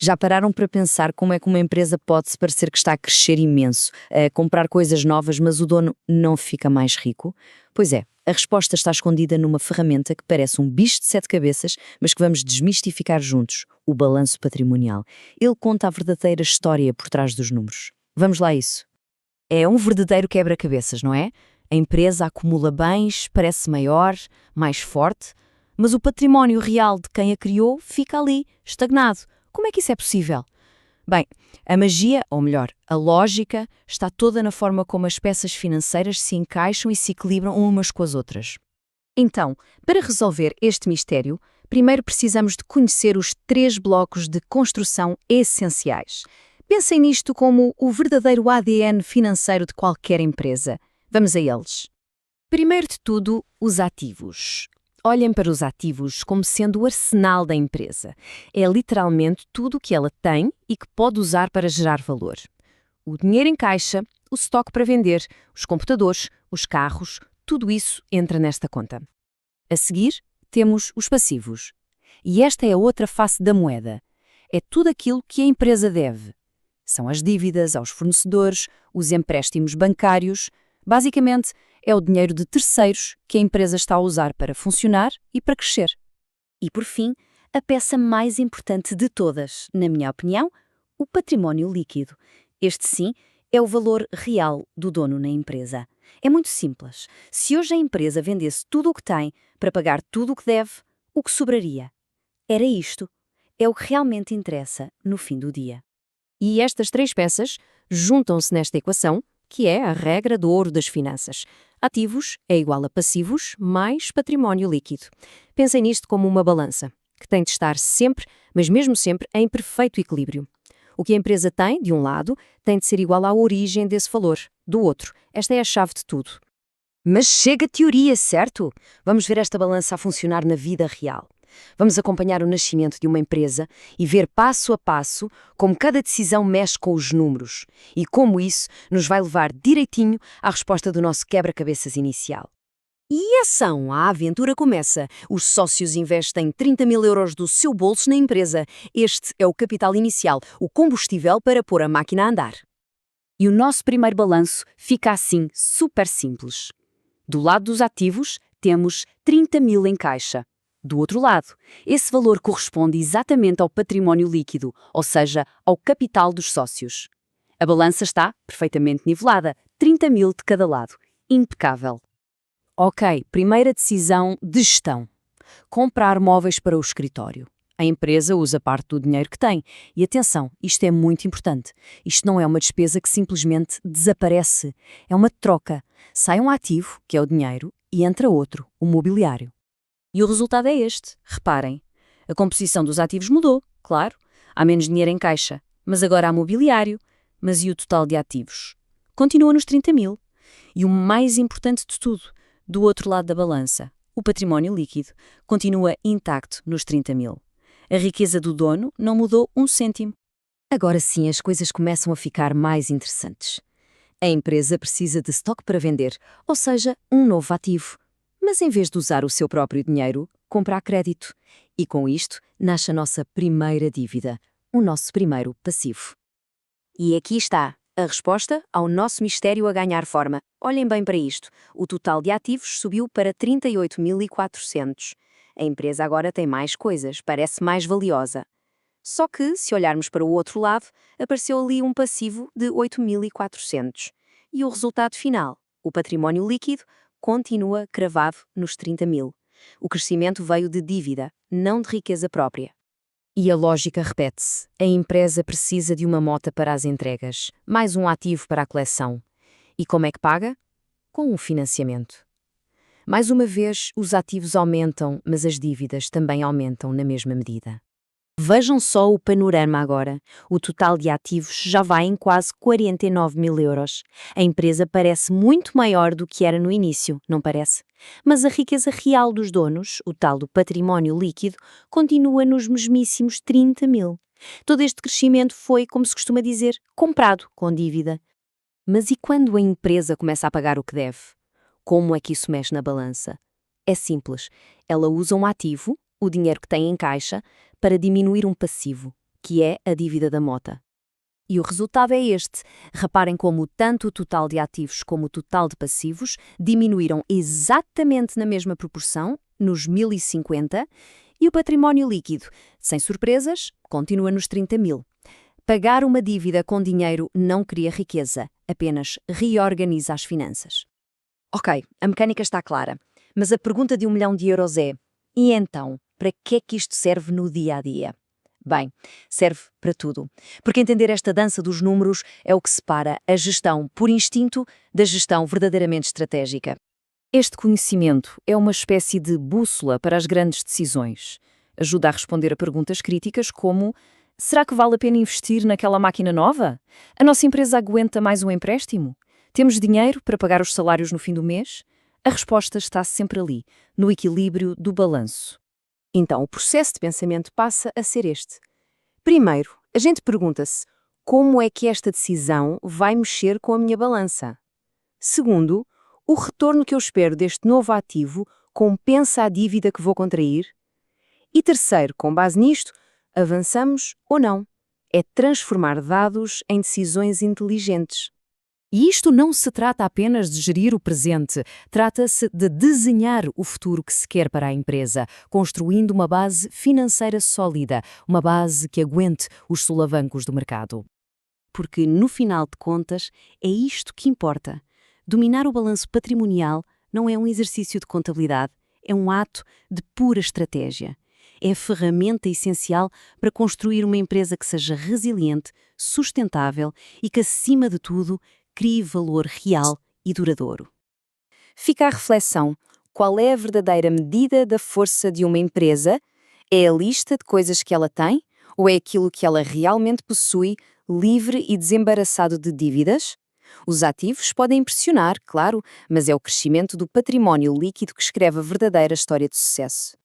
Já pararam para pensar como é que uma empresa pode se parecer que está a crescer imenso, a comprar coisas novas, mas o dono não fica mais rico? Pois é, a resposta está escondida numa ferramenta que parece um bicho de sete cabeças, mas que vamos desmistificar juntos, o balanço patrimonial. Ele conta a verdadeira história por trás dos números. Vamos lá a isso. É um verdadeiro quebra-cabeças, não é? A empresa acumula bens, parece maior, mais forte, mas o património real de quem a criou fica ali, estagnado. Como é que isso é possível? Bem, a magia, ou melhor, a lógica, está toda na forma como as peças financeiras se encaixam e se equilibram umas com as outras. Então, para resolver este mistério, primeiro precisamos de conhecer os 3 blocos de construção essenciais. Pensem nisto como o verdadeiro ADN financeiro de qualquer empresa. Vamos a eles. Primeiro de tudo, os ativos. Olhem para os ativos como sendo o arsenal da empresa. É literalmente tudo o que ela tem e que pode usar para gerar valor. O dinheiro em caixa, o estoque para vender, os computadores, os carros, tudo isso entra nesta conta. A seguir, temos os passivos. E esta é a outra face da moeda. É tudo aquilo que a empresa deve. São as dívidas aos fornecedores, os empréstimos bancários. Basicamente, é o dinheiro de terceiros que a empresa está a usar para funcionar e para crescer. E por fim, a peça mais importante de todas, na minha opinião, o património líquido. Este sim é o valor real do dono na empresa. É muito simples. Se hoje a empresa vendesse tudo o que tem para pagar tudo o que deve, o que sobraria? Era isto. É o que realmente interessa no fim do dia. E estas 3 peças juntam-se nesta equação, que é a regra do ouro das finanças. Ativos é igual a passivos mais património líquido. Pensem nisto como uma balança, que tem de estar sempre, mas mesmo sempre, em perfeito equilíbrio. O que a empresa tem, de um lado, tem de ser igual à origem desse valor, do outro. Esta é a chave de tudo. Mas chega a teoria, certo? Vamos ver esta balança a funcionar na vida real. Vamos acompanhar o nascimento de uma empresa e ver passo a passo como cada decisão mexe com os números e como isso nos vai levar direitinho à resposta do nosso quebra-cabeças inicial. E ação! A aventura começa. Os sócios investem 30.000 euros do seu bolso na empresa. Este é o capital inicial, o combustível para pôr a máquina a andar. E o nosso primeiro balanço fica assim, super simples. Do lado dos ativos, temos 30.000 em caixa. Do outro lado, esse valor corresponde exatamente ao património líquido, ou seja, ao capital dos sócios. A balança está perfeitamente nivelada, 30.000 de cada lado. Impecável. Ok, primeira decisão de gestão. Comprar móveis para o escritório. A empresa usa parte do dinheiro que tem. E atenção, isto é muito importante. Isto não é uma despesa que simplesmente desaparece. É uma troca. Sai um ativo, que é o dinheiro, e entra outro, o mobiliário. E o resultado é este. Reparem, a composição dos ativos mudou, claro. Há menos dinheiro em caixa, mas agora há mobiliário. Mas e o total de ativos? Continua nos 30.000. E o mais importante de tudo, do outro lado da balança, o património líquido, continua intacto nos 30.000. A riqueza do dono não mudou um cêntimo. Agora sim as coisas começam a ficar mais interessantes. A empresa precisa de estoque para vender, ou seja, um novo ativo. Mas em vez de usar o seu próprio dinheiro, compra a crédito. E com isto nasce a nossa primeira dívida, o nosso primeiro passivo. E aqui está a resposta ao nosso mistério a ganhar forma. Olhem bem para isto. O total de ativos subiu para 38.400. A empresa agora tem mais coisas, parece mais valiosa. Só que, se olharmos para o outro lado, apareceu ali um passivo de 8.400. E o resultado final, o património líquido, continua cravado nos 30.000. O crescimento veio de dívida, não de riqueza própria. E a lógica repete-se. A empresa precisa de uma mota para as entregas, mais um ativo para a coleção. E como é que paga? Com um financiamento. Mais uma vez, os ativos aumentam, mas as dívidas também aumentam na mesma medida. Vejam só o panorama agora. O total de ativos já vai em quase 49.000 euros. A empresa parece muito maior do que era no início, não parece? Mas a riqueza real dos donos, o tal do património líquido, continua nos mesmíssimos 30.000. Todo este crescimento foi, como se costuma dizer, comprado com dívida. Mas e quando a empresa começa a pagar o que deve? Como é que isso mexe na balança? É simples. Ela usa um ativo, o dinheiro que tem em caixa, para diminuir um passivo, que é a dívida da mota. E o resultado é este. Reparem como tanto o total de ativos como o total de passivos diminuíram exatamente na mesma proporção, nos 1050, e o património líquido, sem surpresas, continua nos 30 mil. Pagar uma dívida com dinheiro não cria riqueza, apenas reorganiza as finanças. Ok, a mecânica está clara, mas a pergunta de 1 milhão de euros é: e então, para que é que isto serve no dia a dia? Bem, serve para tudo, porque entender esta dança dos números é o que separa a gestão por instinto da gestão verdadeiramente estratégica. Este conhecimento é uma espécie de bússola para as grandes decisões. Ajuda a responder a perguntas críticas como: será que vale a pena investir naquela máquina nova? A nossa empresa aguenta mais um empréstimo? Temos dinheiro para pagar os salários no fim do mês? A resposta está sempre ali, no equilíbrio do balanço. Então, o processo de pensamento passa a ser este. Primeiro, a gente pergunta-se: como é que esta decisão vai mexer com a minha balança? Segundo, o retorno que eu espero deste novo ativo compensa a dívida que vou contrair? E terceiro, com base nisto, avançamos ou não? É transformar dados em decisões inteligentes. E isto não se trata apenas de gerir o presente, trata-se de desenhar o futuro que se quer para a empresa, construindo uma base financeira sólida, uma base que aguente os solavancos do mercado. Porque, no final de contas, é isto que importa. Dominar o balanço patrimonial não é um exercício de contabilidade, é um ato de pura estratégia. É a ferramenta essencial para construir uma empresa que seja resiliente, sustentável e que, acima de tudo, crie valor real e duradouro. Fica a reflexão: qual é a verdadeira medida da força de uma empresa? É a lista de coisas que ela tem? Ou é aquilo que ela realmente possui, livre e desembaraçado de dívidas? Os ativos podem impressionar, claro, mas é o crescimento do património líquido que escreve a verdadeira história de sucesso.